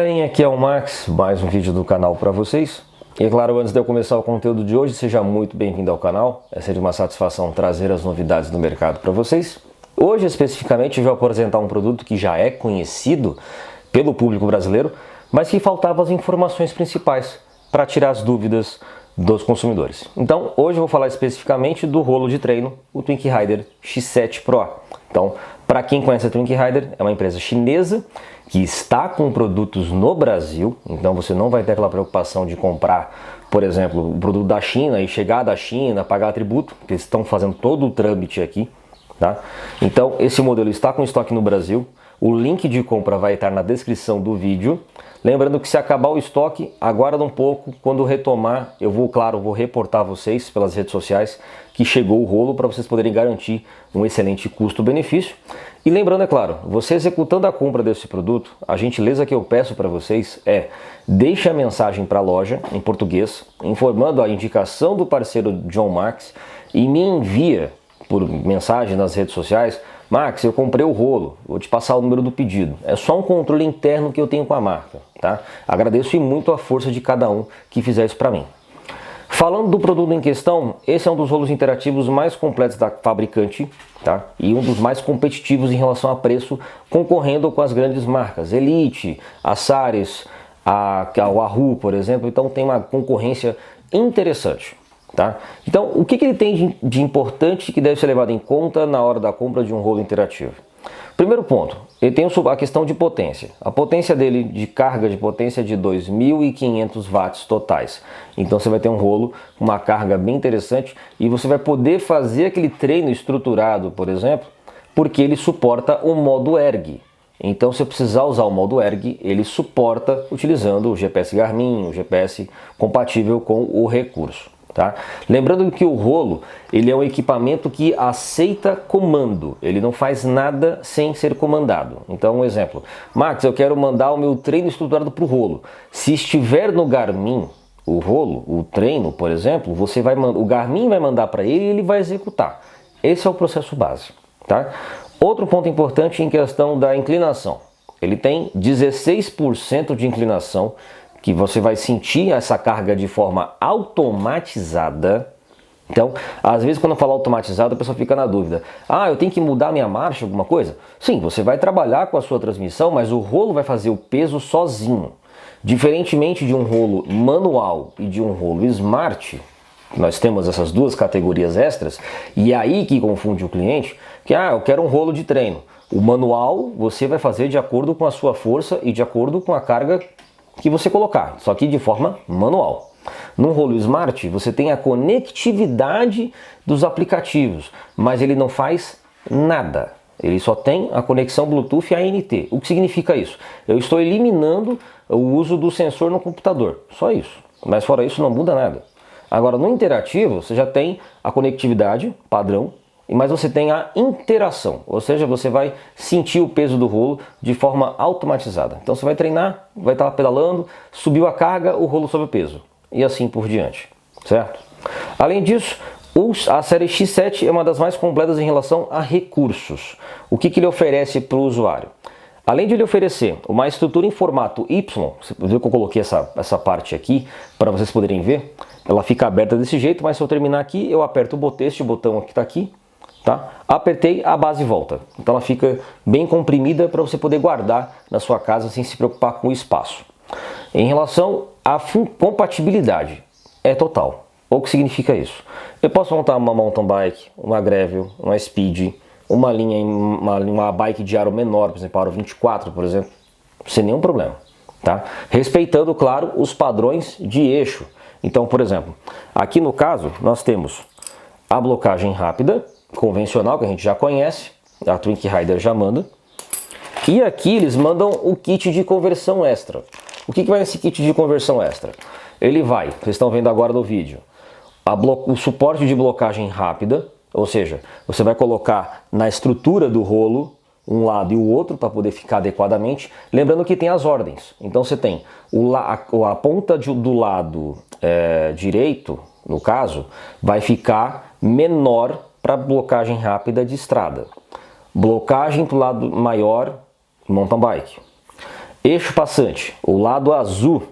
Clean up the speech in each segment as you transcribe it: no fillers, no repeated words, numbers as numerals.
bem? Aqui é o Max, mais um vídeo do canal para vocês. E é claro, antes de eu começar o conteúdo de hoje, seja muito bem-vindo ao canal. É sempre uma satisfação trazer as novidades do mercado para vocês. Hoje, especificamente, eu vou apresentar um produto que já é conhecido pelo público brasileiro, mas que faltavam as informações principais para tirar as dúvidas dos consumidores. Então, hoje eu vou falar especificamente do rolo de treino, o Twink Rider X7 Pro. Então, para quem conhece a Twink Rider, é uma empresa chinesa que está com produtos no Brasil, então você não vai ter aquela preocupação de comprar, por exemplo, o produto da China e chegar da China, pagar tributo, porque eles estão fazendo todo o trâmite aqui, tá? Então, esse modelo está com estoque no Brasil. O link de compra vai estar na descrição do vídeo. Lembrando que se acabar o estoque, aguarda um pouco, quando retomar, eu vou reportar vocês pelas redes sociais que chegou o rolo para vocês poderem garantir um excelente custo-benefício. E lembrando, é claro, você executando a compra desse produto, a gentileza que eu peço para vocês é deixe a mensagem para a loja em português, informando a indicação do parceiro John Max e me envia por mensagem nas redes sociais: Max, eu comprei o rolo, vou te passar o número do pedido. É só um controle interno que eu tenho com a marca, tá? Agradeço e muito a força de cada um que fizer isso para mim. Falando do produto em questão, esse é um dos rolos interativos mais completos da fabricante, tá? E um dos mais competitivos em relação a preço, concorrendo com as grandes marcas Elite, a Sares, a Wahoo, por exemplo. Então tem uma concorrência interessante. Tá? Então, o que ele tem de importante que deve ser levado em conta na hora da compra de um rolo interativo? Primeiro ponto, ele tem a questão de potência. A potência dele de carga de potência é de 2.500 watts totais. Então você vai ter um rolo com uma carga bem interessante e você vai poder fazer aquele treino estruturado, por exemplo, porque ele suporta o modo erg. Então, se eu precisar usar o modo erg, ele suporta utilizando o GPS Garmin, o GPS compatível com o recurso. Tá? Lembrando que o rolo ele é um equipamento que aceita comando, ele não faz nada sem ser comandado. Então, um exemplo: Max, eu quero mandar o meu treino estruturado para o rolo. Se estiver no Garmin o rolo, o treino, por exemplo, o Garmin vai mandar para ele e ele vai executar. Esse é o processo base. Tá? Outro ponto importante em questão da inclinação: ele tem 16% de inclinação, que você vai sentir essa carga de forma automatizada. Então, às vezes quando eu falo automatizado, a pessoa fica na dúvida: ah, eu tenho que mudar minha marcha, alguma coisa? Sim, você vai trabalhar com a sua transmissão, mas o rolo vai fazer o peso sozinho. Diferentemente de um rolo manual e de um rolo smart, nós temos essas duas categorias extras, e é aí que confunde o cliente, que eu quero um rolo de treino. O manual você vai fazer de acordo com a sua força e de acordo com a carga que você colocar, só que de forma manual. No rolo Smart você tem a conectividade dos aplicativos, mas ele não faz nada. Ele só tem a conexão Bluetooth e ANT. O que significa isso? Eu estou eliminando o uso do sensor no computador, só isso. Mas fora isso não muda nada. Agora no interativo você já tem a conectividade padrão, mas você tem a interação, ou seja, você vai sentir o peso do rolo de forma automatizada. Então você vai treinar, vai estar pedalando, subiu a carga, o rolo sobe o peso, e assim por diante, certo? Além disso, a série X7 é uma das mais completas em relação a recursos. O que ele oferece para o usuário? Além de ele oferecer uma estrutura em formato Y, você viu que eu coloquei essa parte aqui para vocês poderem ver, ela fica aberta desse jeito, mas se eu terminar aqui, eu aperto este botão que está aqui, tá? Apertei, a base volta. Então ela fica bem comprimida para você poder guardar na sua casa sem se preocupar com o espaço. Em relação à compatibilidade, é total. O que significa isso? Eu posso montar uma mountain bike, uma gravel, uma speed, uma bike de aro menor, por exemplo, aro 24, por exemplo, sem nenhum problema, tá? Respeitando, claro, os padrões de eixo. Então, por exemplo, aqui no caso nós temos a blocagem rápida, convencional, que a gente já conhece, a Twink Rider já manda. E aqui eles mandam o kit de conversão extra. O que vai nesse kit de conversão extra? Ele vai, vocês estão vendo agora no vídeo, o suporte de blocagem rápida, ou seja, você vai colocar na estrutura do rolo um lado e o outro para poder ficar adequadamente. Lembrando que tem as ordens. Então você tem a ponta do lado direito, no caso, vai ficar menor para blocagem rápida de estrada. Blocagem para o lado maior, mountain bike. Eixo passante, o lado azul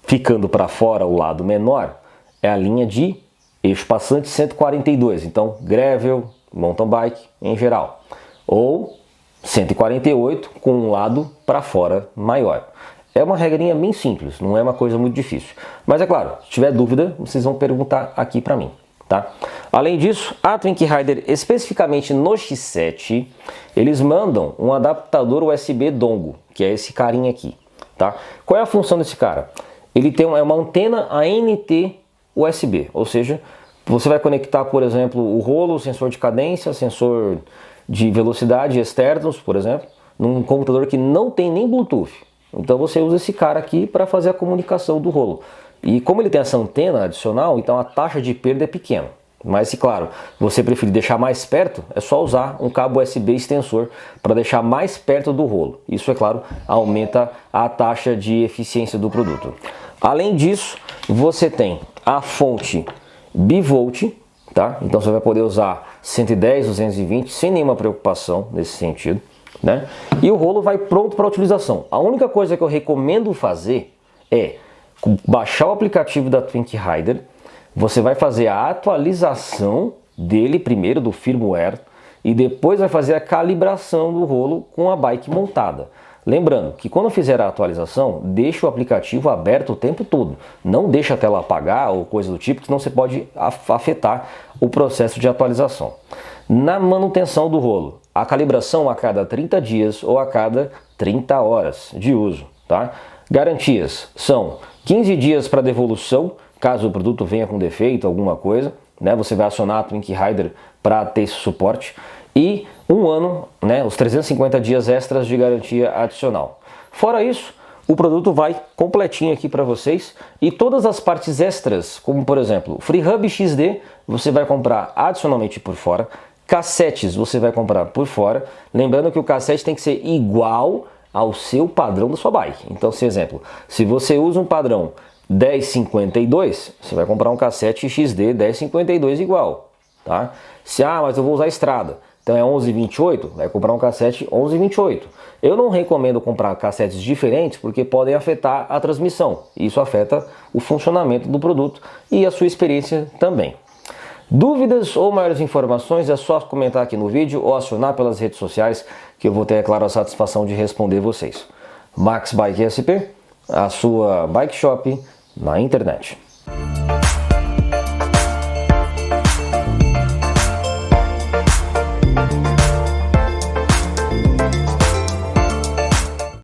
ficando para fora, o lado menor, é a linha de eixo passante 142. Então, gravel, mountain bike em geral. Ou 148 com um lado para fora maior. É uma regrinha bem simples, não é uma coisa muito difícil. Mas é claro, se tiver dúvida, vocês vão perguntar aqui para mim, tá? Além disso, a Twink Rider, especificamente no X7, eles mandam um adaptador USB dongle, que é esse carinha aqui, tá? Qual é a função desse cara? Ele tem uma antena ANT USB, ou seja, você vai conectar, por exemplo, o rolo, sensor de cadência, sensor de velocidade externos, por exemplo, num computador que não tem nem Bluetooth. Então você usa esse cara aqui para fazer a comunicação do rolo. E como ele tem essa antena adicional, então a taxa de perda é pequena. Mas se, claro, você preferir deixar mais perto, é só usar um cabo USB extensor para deixar mais perto do rolo. Isso, é claro, aumenta a taxa de eficiência do produto. Além disso, você tem a fonte bivolt, tá? Então você vai poder usar 110, 220 sem nenhuma preocupação nesse sentido, né? E o rolo vai pronto para utilização. A única coisa que eu recomendo fazer é baixar o aplicativo da Twink Rider. Você vai fazer a atualização dele primeiro, do firmware, e depois vai fazer a calibração do rolo com a bike montada. Lembrando que quando fizer a atualização, deixa o aplicativo aberto o tempo todo. Não deixa a tela apagar ou coisa do tipo, senão você pode afetar o processo de atualização. Na manutenção do rolo, a calibração a cada 30 dias ou a cada 30 horas de uso, tá? Garantias são 15 dias para devolução, caso o produto venha com defeito, alguma coisa, né? Você vai acionar a Twink Rider para ter esse suporte. E um ano, né, os 350 dias extras de garantia adicional. Fora isso, o produto vai completinho aqui para vocês e todas as partes extras, como por exemplo, FreeHub XD, você vai comprar adicionalmente por fora, cassetes você vai comprar por fora, lembrando que o cassete tem que ser igual ao seu padrão da sua bike. Então, por exemplo, se você usa um padrão 1052, você vai comprar um cassete XD 1052 igual, tá? Mas eu vou usar estrada. Então é 1128, vai comprar um cassete 1128. Eu não recomendo comprar cassetes diferentes porque podem afetar a transmissão. Isso afeta o funcionamento do produto e a sua experiência também. Dúvidas ou maiores informações é só comentar aqui no vídeo ou acionar pelas redes sociais que eu vou ter, é claro, a satisfação de responder vocês. Max Bike SP, a sua bike shop na internet.